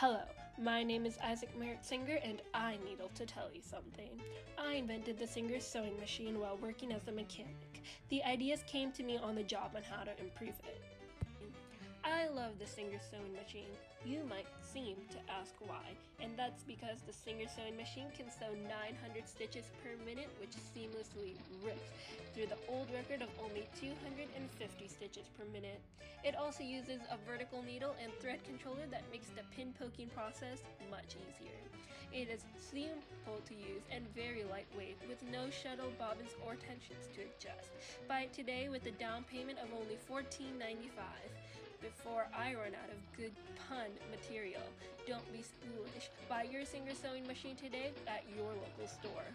Hello, my name is Isaac Merritt Singer and I needle to tell you something. I invented the Singer sewing machine while working as a mechanic. The ideas came to me on the job on how to improve it. I love the Singer sewing machine. You might seem to ask why, and that's because the Singer sewing machine can sew 900 stitches per minute, which seamlessly rips through the old record of only 250 stitches per minute. It also uses a vertical needle and thread controller that makes the pin poking process much easier. It is simple to use and very lightweight, with no shuttle, bobbins, or tensions to adjust. Buy it today with a down payment of only $14.95. Before I run out of good pun material. Don't be foolish. Buy your Singer sewing machine today at your local store.